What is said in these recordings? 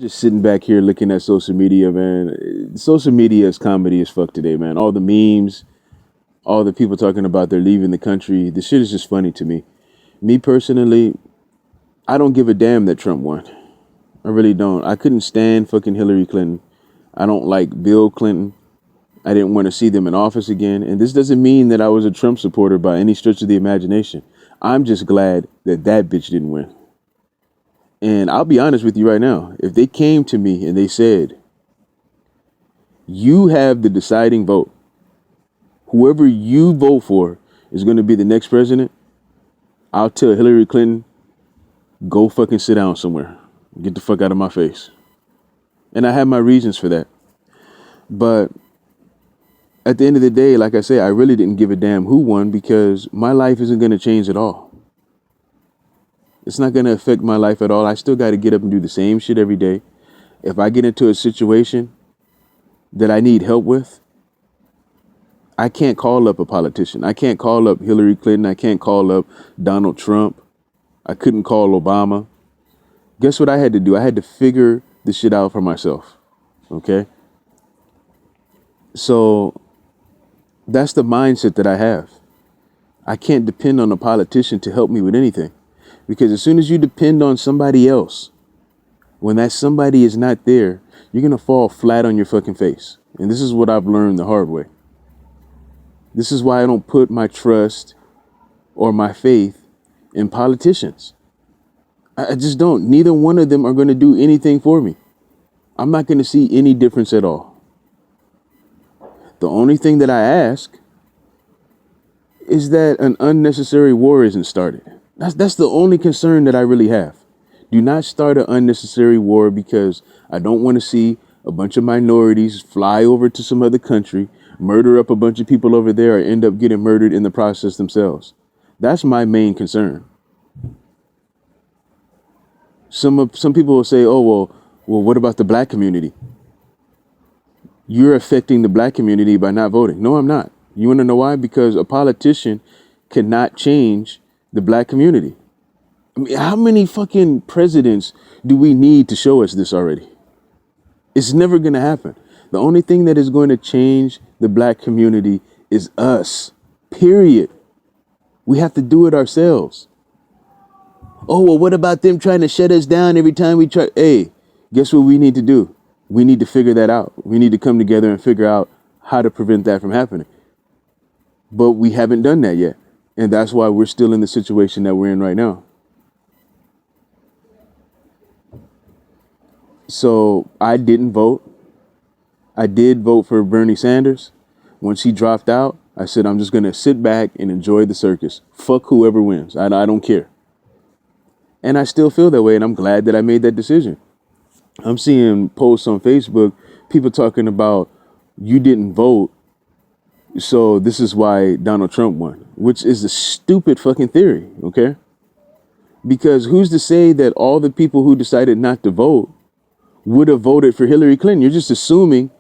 Just sitting back here looking at social media, man. Social media is comedy as fuck today, man. All the memes, all the people talking about they're leaving the country. The shit is just funny to me. Me personally, I don't give a damn that Trump won. I really don't. I couldn't stand fucking Hillary Clinton. I don't like Bill Clinton. I didn't want to see them in office again. And this doesn't mean that I was a Trump supporter by any stretch of the imagination. I'm just glad that that bitch didn't win. And I'll be honest with you right now. If they came to me and they said, you have the deciding vote, whoever you vote for is going to be the next president, I'll tell Hillary Clinton, go fucking sit down somewhere. Get the fuck out of my face. And I have my reasons for that. But at the end of the day, like I say, I really didn't give a damn who won because my life isn't going to change at all. It's not going to affect my life at all. I still got to get up and do the same shit every day. If I get into a situation that I need help with, I can't call up a politician. I can't call up Hillary Clinton. I can't call up Donald Trump. I couldn't call Obama. Guess what I had to do? I had to figure the shit out for myself. Okay? So that's the mindset that I have. I can't depend on a politician to help me with anything. Because as soon as you depend on somebody else, when that somebody is not there, you're going to fall flat on your fucking face. And this is what I've learned the hard way. This is why I don't put my trust or my faith in politicians. I just don't. Neither one of them are going to do anything for me. I'm not going to see any difference at all. The only thing that I ask is that an unnecessary war isn't started. That's the only concern that I really have. Do not start an unnecessary war because I don't want to see a bunch of minorities fly over to some other country, murder up a bunch of people over there, or end up getting murdered in the process themselves. That's my main concern. Some people will say, "Oh, well, what about the black community?" You're affecting the black community by not voting. No, I'm not. You want to know why? Because a politician cannot change the black community. I mean, how many fucking presidents do we need to show us this already? It's never going to happen. The only thing that is going to change the black community is us. Period. We have to do it ourselves. Oh, well, what about them trying to shut us down every time we try? Hey, guess what we need to do? We need to figure that out. We need to come together and figure out how to prevent that from happening. But we haven't done that yet. And that's why we're still in the situation that we're in right now. So I didn't vote. I did vote for Bernie Sanders. Once he dropped out, I said, I'm just going to sit back and enjoy the circus. Fuck whoever wins. I don't care. And I still feel that way. And I'm glad that I made that decision. I'm seeing posts on Facebook, people talking about you didn't vote, so this is why Donald Trump won, which is a stupid fucking theory, okay? Because who's to say that all the people who decided not to vote would have voted for Hillary Clinton? You're just assuming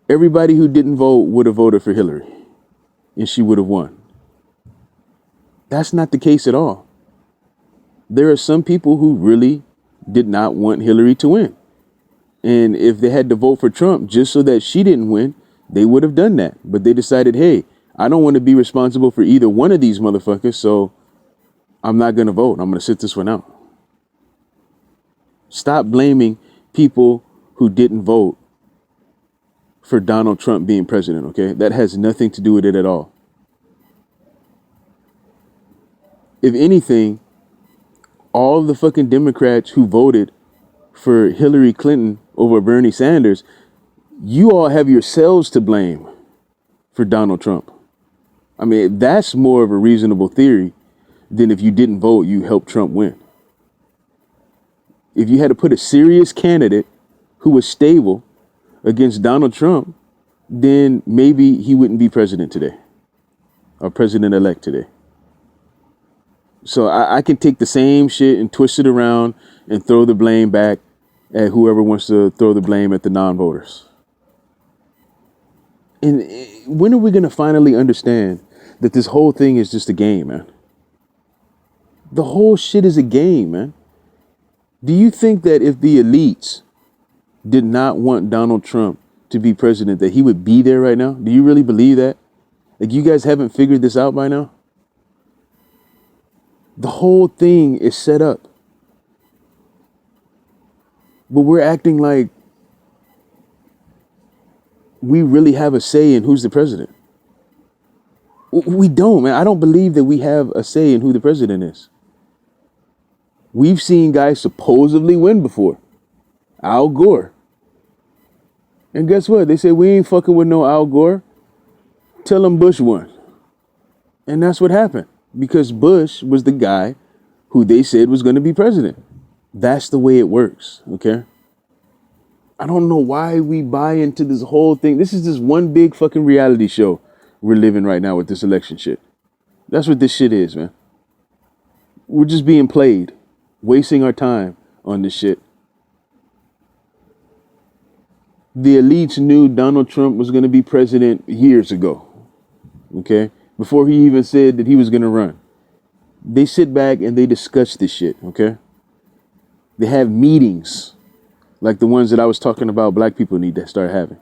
everybody who didn't vote would have voted for Hillary and she would have won. That's not the case at all. There are some people who really did not want Hillary to win. And if they had to vote for Trump just so that she didn't win, they would have done that. But they decided, hey, I don't want to be responsible for either one of these motherfuckers, so I'm not going to vote. I'm going to sit this one out. Stop blaming people who didn't vote for Donald Trump being president, okay? That has nothing to do with it at all. If anything, all the fucking Democrats who voted for Hillary Clinton over Bernie Sanders, you all have yourselves to blame for Donald Trump. I mean, that's more of a reasonable theory than if you didn't vote, you helped Trump win. If you had to put a serious candidate who was stable against Donald Trump, then maybe he wouldn't be president today or president-elect today. So I can take the same shit and twist it around and throw the blame back at whoever wants to throw the blame at the non-voters. And when are we going to finally understand that this whole thing is just a game, man? The whole shit is a game, man. Do you think that if the elites did not want Donald Trump to be president, that he would be there right now? Do you really believe that? Like, you guys haven't figured this out by now? The whole thing is set up. But we're acting like we really have a say in who's the president. We don't, man. I don't believe that we have a say in who the president is. We've seen guys supposedly win before. Al Gore. And guess what? They said, we ain't fucking with no Al Gore. Tell him Bush won. And that's what happened. Because Bush was the guy who they said was going to be president. That's the way it works, okay? I don't know why we buy into this whole thing. This is just one big fucking reality show we're living right now with this election shit. That's what this shit is, man. We're just being played, wasting our time on this shit. The elites knew Donald Trump was going to be president years ago, okay? Before he even said that he was going to run. They sit back and they discuss this shit, okay? They have meetings like the ones that I was talking about black people need to start having,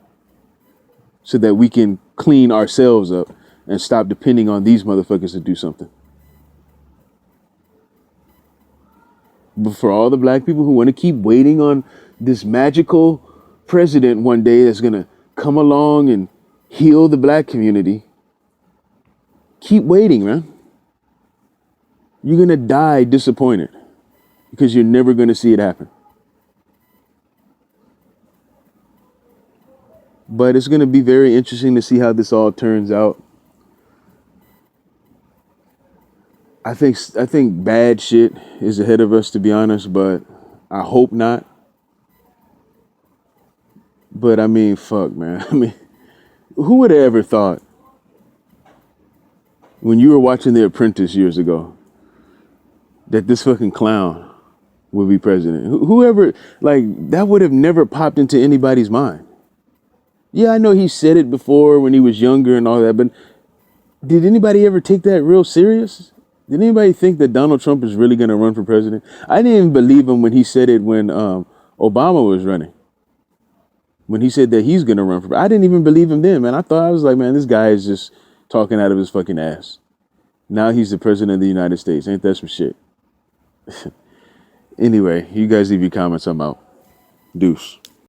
so that we can clean ourselves up and stop depending on these motherfuckers to do something. But for all the black people who want to keep waiting on this magical president one day that's going to come along and heal the black community, keep waiting, man. You're going to die disappointed because you're never going to see it happen. But it's going to be very interesting to see how this all turns out. I think bad shit is ahead of us, to be honest, but I hope not. But I mean, fuck, man. I mean, who would have ever thought when you were watching The Apprentice years ago that this fucking clown would be president? Whoever, like, that would have never popped into anybody's mind. Yeah, I know he said it before when he was younger and all that, but did anybody ever take that real serious? Did anybody think that Donald Trump is really going to run for president? I didn't even believe him when he said it when Obama was running. When he said that he's going to run for president. I didn't even believe him then, man. I was like, man, this guy is just talking out of his fucking ass. Now he's the president of the United States. Ain't that some shit? Anyway, you guys leave your comments. I'm out. Deuce.